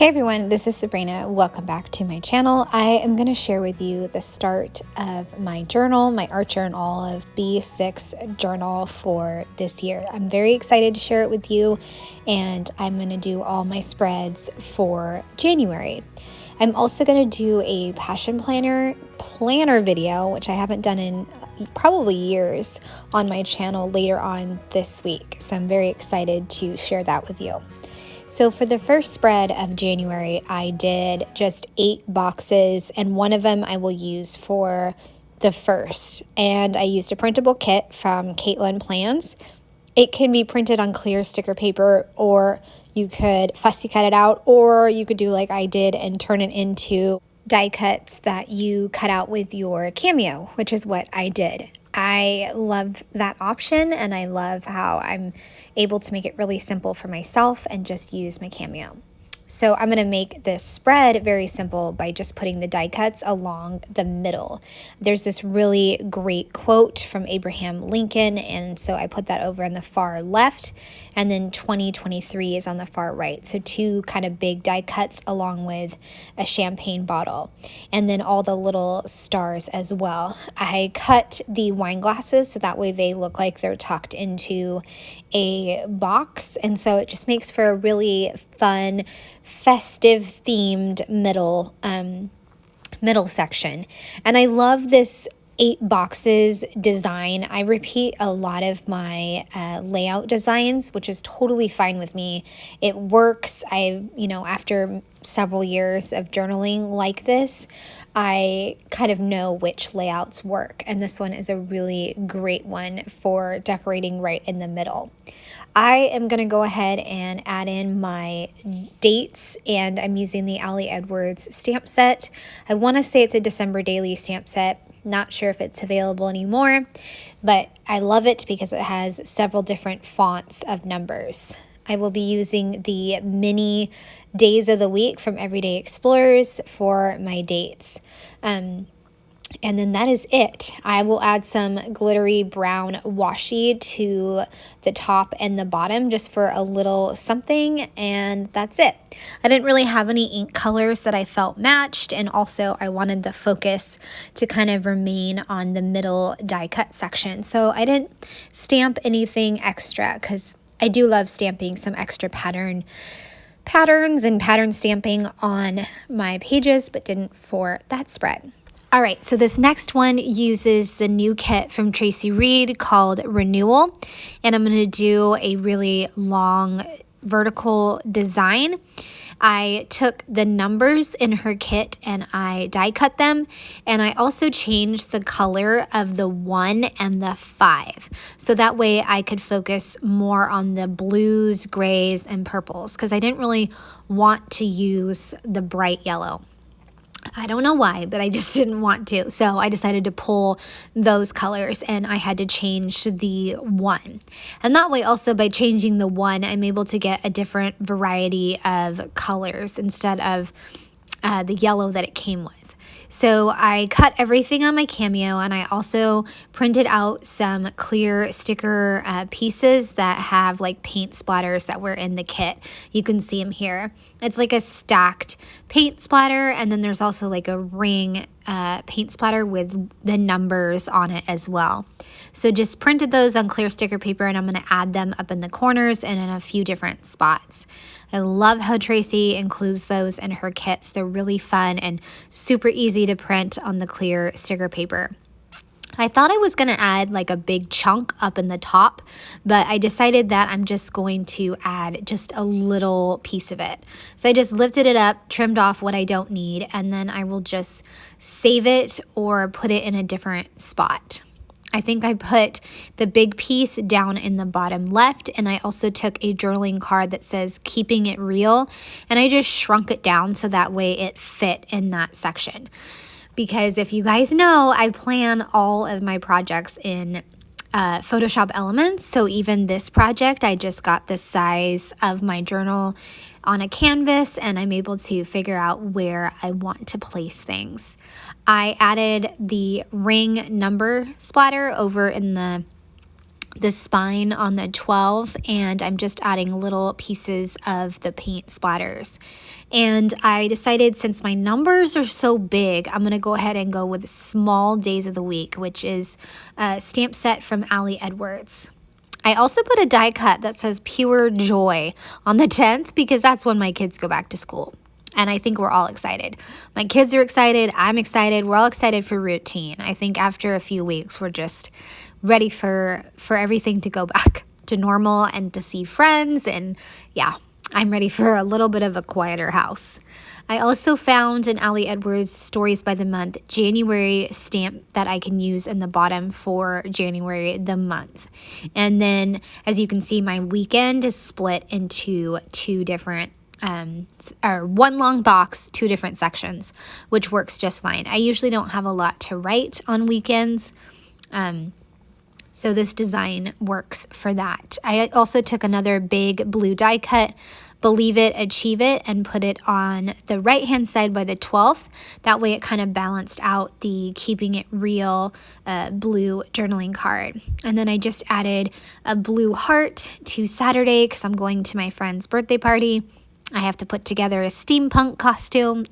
Hey everyone, this is Sabrina. Welcome back to my channel. I am going to share with you the start of my journal, my art journal of B6 journal for this year. I'm very excited to share it with you, and I'm going to do all my spreads for January. I'm also going to do a passion planner video, which I haven't done in probably years, on my channel later on this week. So I'm very excited to share that with you. So for the first spread of January, I did just 8 boxes, and one of them I will use for the first. And I used a printable kit from Caitlin Plans. It can be printed on clear sticker paper, or you could fussy cut it out, or you could do like I did and turn it into die cuts that you cut out with your Cameo, which is what I did. I love that option, and I love how I'm able to make it really simple for myself and just use my Cameo. So I'm going to make this spread very simple by just putting the die cuts along the middle. There's this really great quote from Abraham Lincoln, and so I put that over on the far left, and then 2023 is on the far right. So 2 kind of big die cuts along with a champagne bottle, and then all the little stars as well. I cut the wine glasses so that way they look like they're tucked into a box, and so it just makes for a really fun, festive themed middle section. And I love this 8 boxes design. I repeat a lot of my layout designs, which is totally fine with me. It works. After several years of journaling like this, I kind of know which layouts work, and this one is a really great one for decorating right in the middle. I am going to go ahead and add in my dates, and I'm using the Ali Edwards stamp set. I want to say it's a December daily stamp set. Not sure if it's available anymore, but I love it because it has several different fonts of numbers. I will be using the mini days of the week from Everyday Explorers for my dates. And then that is it. I will add some glittery brown washi to the top and the bottom just for a little something, and that's it. I didn't really have any ink colors that I felt matched, and also I wanted the focus to kind of remain on the middle die cut section. So I didn't stamp anything extra because I do love stamping some extra patterns and pattern stamping on my pages, but didn't for that spread. All right, so this next one uses the new kit from Traci Reed called Renewal, and I'm going to do a really long vertical design. I took the numbers in her kit and I die cut them, and I also changed the color of the 1 and the 5, so that way I could focus more on the blues, grays, and purples, because I didn't really want to use the bright yellow. I don't know why, but I just didn't want to. So I decided to pull those colors, and I had to change the 1. And that way also, by changing the 1, I'm able to get a different variety of colors instead of the yellow that it came with. So I cut everything on my Cameo, and I also printed out some clear sticker pieces that have like paint splatters that were in the kit. You can see them here. It's like a stacked paint splatter, and then there's also like a ring paint splatter with the numbers on it as well. So just printed those on clear sticker paper, and I'm going to add them up in the corners and in a few different spots. I love how Traci includes those in her kits. They're really fun and super easy to print on the clear sticker paper. I thought I was going to add like a big chunk up in the top, but I decided that I'm just going to add just a little piece of it. So I just lifted it up, trimmed off what I don't need, and then I will just save it or put it in a different spot. I think I put the big piece down in the bottom left, and I also took a journaling card that says keeping it real, and I just shrunk it down so that way it fit in that section. Because if you guys know, I plan all of my projects in Photoshop Elements. So even this project, I just got the size of my journal on a canvas, and I'm able to figure out where I want to place things. I added the ring number splatter over in the the spine on the 12, and I'm just adding little pieces of the paint splatters. And I decided, since my numbers are so big, I'm going to go ahead and go with small days of the week, which is a stamp set from Ali Edwards. I also put a die cut that says Pure Joy on the 10th because that's when my kids go back to school. And I think we're all excited. My kids are excited. I'm excited. We're all excited for routine. I think after a few weeks, we're just ready for everything to go back to normal and to see friends. And yeah, I'm ready for a little bit of a quieter house. I also found in Ali Edwards Stories by the Month January stamp that I can use in the bottom for January the month. And then, as you can see, my weekend is split into two different or one long box, two different sections, which works just fine. I usually don't have a lot to write on weekends, so this design works for that. I also took another big blue die cut, Believe It, Achieve It, and put it on the right-hand side by the 12th. That way it kind of balanced out the Keeping It Real blue journaling card. And then I just added a blue heart to Saturday because I'm going to my friend's birthday party. I have to put together a steampunk costume,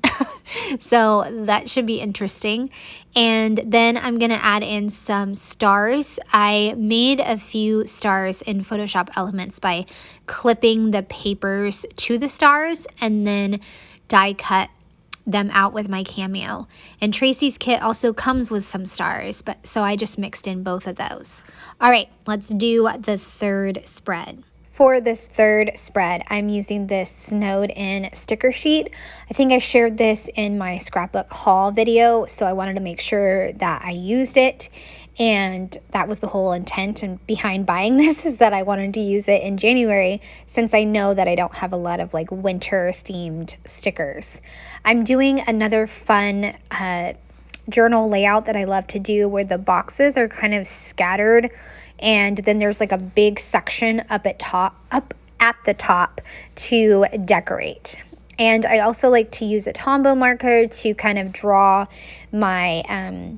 so that should be interesting. And then I'm going to add in some stars. I made a few stars in Photoshop Elements by clipping the papers to the stars and then die cut them out with my Cameo. And Traci's kit also comes with some stars, but so I just mixed in both of those. All right, let's do the third spread. For this third spread, I'm using this snowed in sticker sheet. I think I shared this in my scrapbook haul video, so I wanted to make sure that I used it. And that was the whole intent and behind buying this, is that I wanted to use it in January since I know that I don't have a lot of like winter themed stickers. I'm doing another fun journal layout that I love to do where the boxes are kind of scattered, and then there's like a big section up at the top to decorate. And I also like to use a Tombow marker to kind of draw my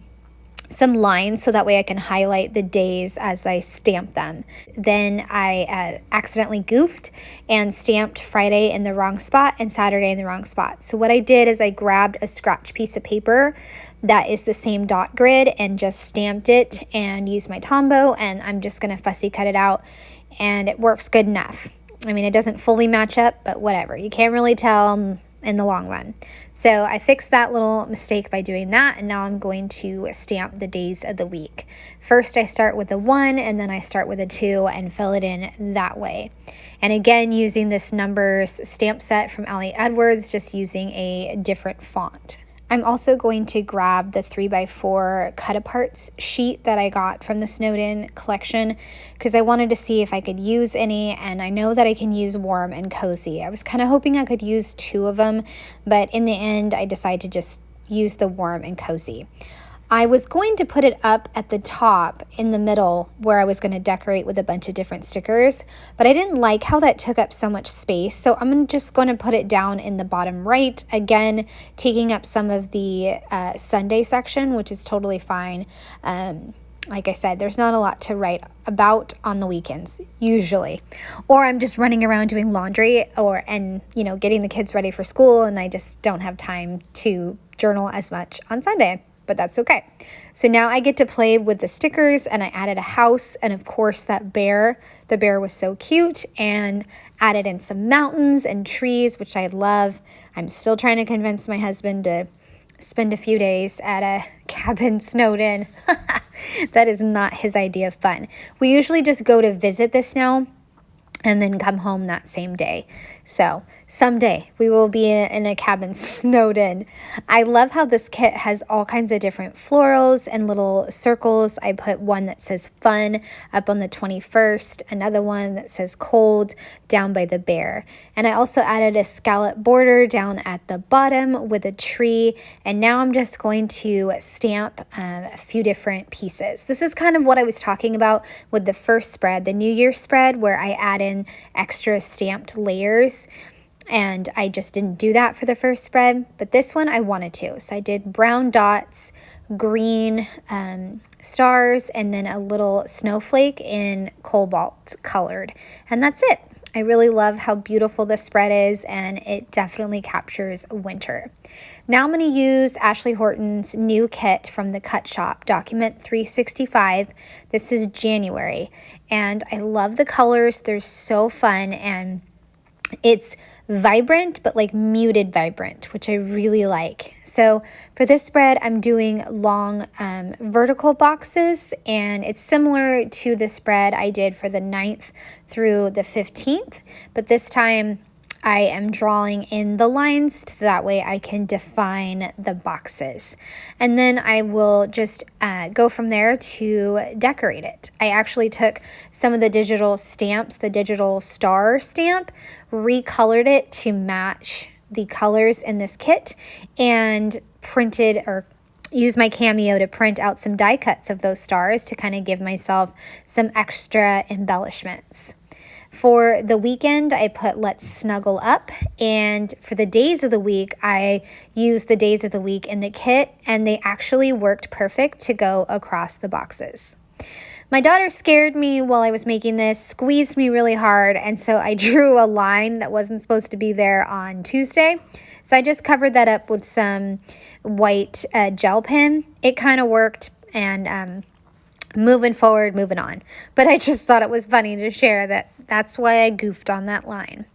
some lines so that way I can highlight the days as I stamp them. Then I accidentally goofed and stamped Friday in the wrong spot and Saturday in the wrong spot. So what I did is I grabbed a scratch piece of paper that is the same dot grid and just stamped it and used my Tombow, and I'm just going to fussy cut it out, and it works good enough. I mean, it doesn't fully match up, but whatever. You can't really tell in the long run. So I fixed that little mistake by doing that, and now I'm going to stamp the days of the week. First, I start with a 1, and then I start with a 2 and fill it in that way. And again, using this numbers stamp set from Ali Edwards, just using a different font. I'm also going to grab the 3x4 cut-aparts sheet that I got from the Snowden collection because I wanted to see if I could use any, and I know that I can use warm and cozy. I was kind of hoping I could use 2 of them, but in the end, I decided to just use the warm and cozy. I was going to put it up at the top in the middle where I was going to decorate with a bunch of different stickers, but I didn't like how that took up so much space, so I'm just going to put it down in the bottom right, again taking up some of the Sunday section, which is totally fine. Like I said, there's not a lot to write about on the weekends, usually. Or I'm just running around doing laundry and getting the kids ready for school, and I just don't have time to journal as much on Sunday. But that's okay. So now I get to play with the stickers, and I added a house and of course that bear. The bear was so cute, and added in some mountains and trees, which I love. I'm still trying to convince my husband to spend a few days at a cabin snowed in. That is not his idea of fun. We usually just go to visit the snow and then come home that same day. So someday we will be in a cabin snowed in. I love how this kit has all kinds of different florals and little circles. I put one that says fun up on the 21st, another one that says cold down by the bear. And I also added a scallop border down at the bottom with a tree. And now I'm just going to stamp a few different pieces. This is kind of what I was talking about with the first spread, the New Year spread, where I add in extra stamped layers, and I just didn't do that for the first spread, but this one I wanted to. So I did brown dots, green stars, and then a little snowflake in cobalt colored. And that's it. I really love how beautiful this spread is, and it definitely captures winter. Now I'm going to use Ashley Horton's new kit from the Cut Shop, Document 365. This is January, and I love the colors. They're so fun, and it's vibrant, but like muted vibrant, which I really like. So for this spread, I'm doing long vertical boxes, and it's similar to the spread I did for the 9th through the 15th, but this time I am drawing in the lines so that way I can define the boxes. And then I will just go from there to decorate it. I actually took some of the digital stamps, the digital star stamp, recolored it to match the colors in this kit, and printed or used my Cameo to print out some die cuts of those stars to kind of give myself some extra embellishments. For the weekend, I put Let's Snuggle Up, and for the days of the week, I used the days of the week in the kit, and they actually worked perfect to go across the boxes. My daughter scared me while I was making this, squeezed me really hard, and so I drew a line that wasn't supposed to be there on Tuesday. So I just covered that up with some white gel pen. It kind of worked, and moving forward, moving on. But I just thought it was funny to share that's why I goofed on that line.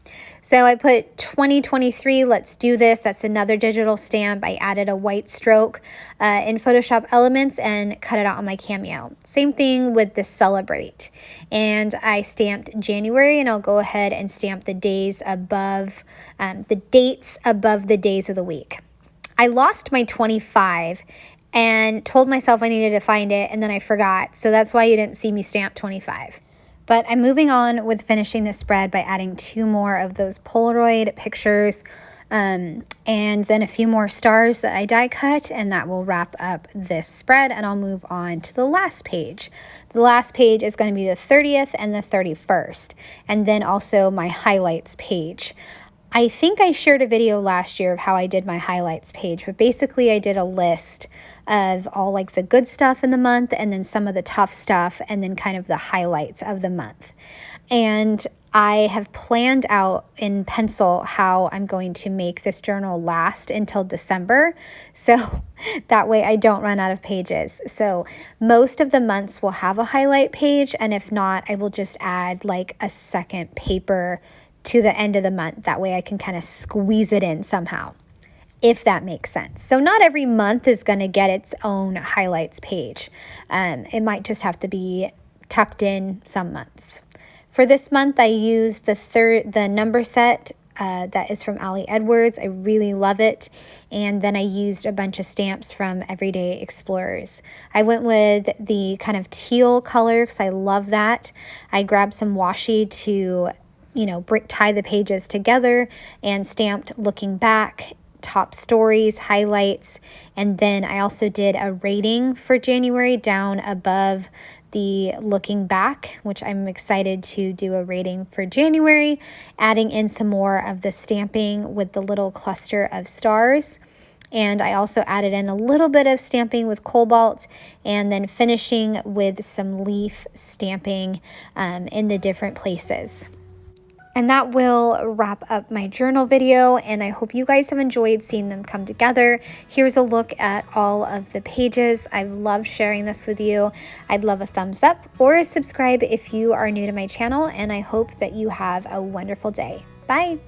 So I put 2023, let's do this. That's another digital stamp. I added a white stroke in Photoshop Elements and cut it out on my Cameo. Same thing with the Celebrate. And I stamped January, and I'll go ahead and stamp the days above, the dates above the days of the week. I lost my 25 and told myself I needed to find it, and then I forgot. So that's why you didn't see me stamp 25. But I'm moving on with finishing this spread by adding 2 more of those Polaroid pictures, and then a few more stars that I die cut, and that will wrap up this spread, and I'll move on to the last page. The last page is going to be the 30th and the 31st, and then also my highlights page. I think I shared a video last year of how I did my highlights page, but basically I did a list of all like the good stuff in the month, and then some of the tough stuff, and then kind of the highlights of the month. And I have planned out in pencil how I'm going to make this journal last until December, so that way I don't run out of pages. So most of the months will have a highlight page, and if not, I will just add like a second paper to the end of the month. That way I can kind of squeeze it in somehow, if that makes sense. So not every month is going to get its own highlights page. It might just have to be tucked in some months. For this month, I used the number set that is from Ali Edwards. I really love it. And then I used a bunch of stamps from Everyday Explorers. I went with the kind of teal color because I love that. I grabbed some washi to tie the pages together, and stamped looking back, top stories, highlights, and then I also did a rating for January down above the looking back, which I'm excited to do a rating for January, adding in some more of the stamping with the little cluster of stars. And I also added in a little bit of stamping with cobalt, and then finishing with some leaf stamping in the different places. And that will wrap up my journal video, and I hope you guys have enjoyed seeing them come together. Here's a look at all of the pages. I've loved sharing this with you. I'd love a thumbs up or a subscribe if you are new to my channel, and I hope that you have a wonderful day. Bye!